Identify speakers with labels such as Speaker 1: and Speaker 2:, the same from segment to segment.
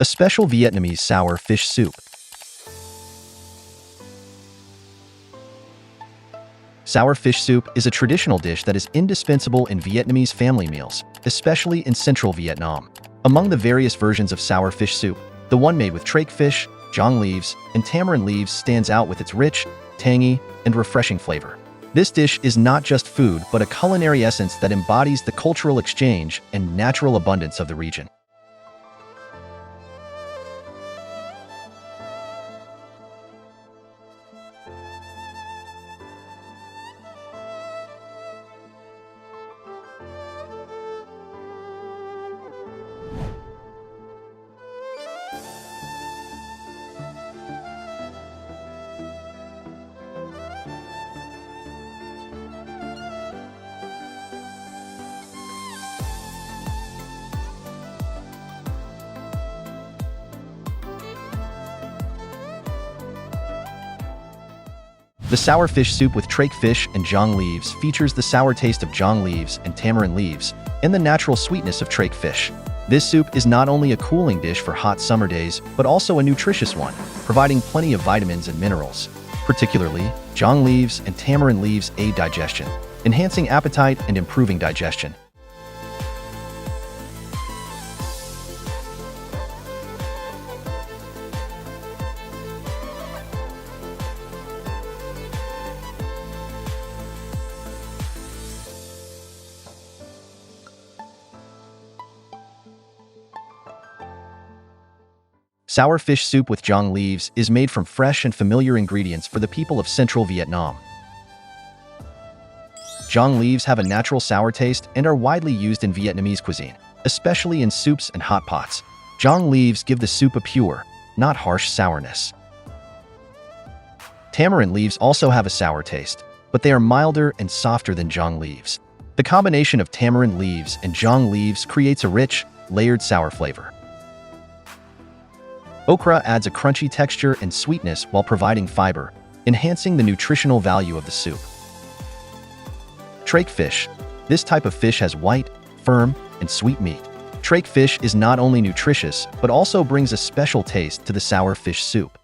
Speaker 1: a special Vietnamese sour fish soup. Sour fish soup is a traditional dish that is indispensable in Vietnamese family meals, especially in central Vietnam. Among the various versions of sour fish soup, the one made with trach fish, giang leaves, and tamarind leaves stands out with its rich, tangy, and refreshing flavor. This dish is not just food but a culinary essence that embodies the cultural exchange and natural abundance of the region. The sour fish soup with trach fish and giang leaves features the sour taste of giang leaves and tamarind leaves and the natural sweetness of trach fish. This soup is not only a cooling dish for hot summer days, but also a nutritious one, providing plenty of vitamins and minerals. Particularly, giang leaves and tamarind leaves aid digestion, enhancing appetite and improving digestion. Sour fish soup with giang leaves is made from fresh and familiar ingredients for the people of central Vietnam. Giang leaves have a natural sour taste and are widely used in Vietnamese cuisine, especially in soups and hot pots. Giang leaves give the soup a pure, not harsh sourness. Tamarind leaves also have a sour taste, but they are milder and softer than giang leaves. The combination of tamarind leaves and giang leaves creates a rich, layered sour flavor. Okra adds a crunchy texture and sweetness while providing fiber, enhancing the nutritional value of the soup. Trach fish. This type of fish has white, firm, and sweet meat. Trach fish is not only nutritious, but also brings a special taste to the sour fish soup.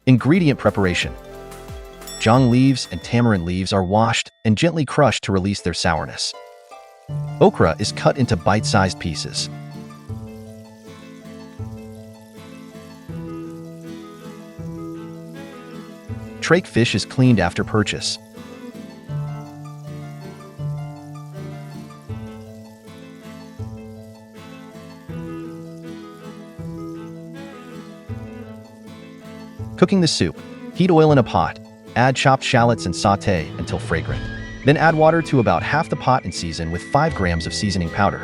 Speaker 1: Ingredient preparation. Giang leaves and tamarind leaves are washed and gently crushed to release their sourness. Okra is cut into bite-sized pieces. Trach fish is cleaned after purchase. Cooking the soup. Heat oil in a pot. Add chopped shallots and sauté until fragrant. Then add water to about half the pot and season with 5 grams of seasoning powder.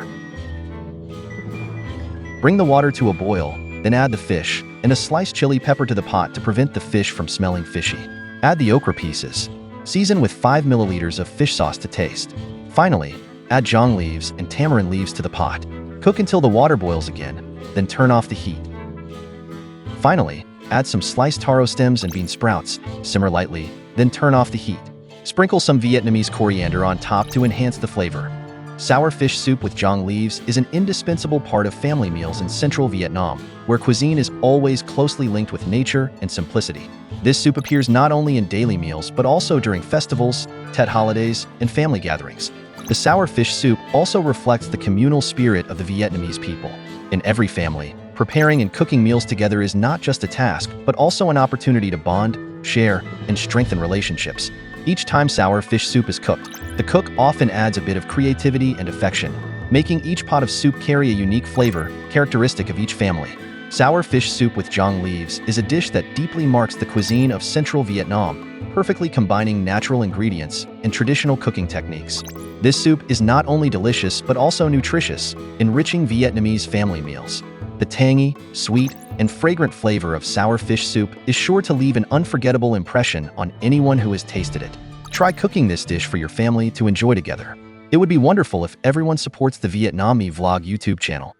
Speaker 1: Bring the water to a boil, then add the fish and a sliced chili pepper to the pot to prevent the fish from smelling fishy. Add the okra pieces. Season with 5 milliliters of fish sauce to taste. Finally, add giang leaves and tamarind leaves to the pot. Cook until the water boils again, then turn off the heat. Finally, add some sliced taro stems and bean sprouts. Simmer lightly, then turn off the heat. Sprinkle some Vietnamese coriander on top to enhance the flavor. Sour fish soup with giang leaves is an indispensable part of family meals in central Vietnam, where cuisine is always closely linked with nature and simplicity. This soup appears not only in daily meals but also during festivals, Tet holidays, and family gatherings. The sour fish soup also reflects the communal spirit of the Vietnamese people. In every family, preparing and cooking meals together is not just a task, but also an opportunity to bond, share, and strengthen relationships. Each time sour fish soup is cooked, the cook often adds a bit of creativity and affection, making each pot of soup carry a unique flavor characteristic of each family. Sour fish soup with giang leaves is a dish that deeply marks the cuisine of central Vietnam, perfectly combining natural ingredients and traditional cooking techniques. This soup is not only delicious but also nutritious, enriching Vietnamese family meals. The tangy, sweet, and fragrant flavor of sour fish soup is sure to leave an unforgettable impression on anyone who has tasted it. Try cooking this dish for your family to enjoy together. It would be wonderful if everyone supports the Vietnamese Vlog YouTube channel.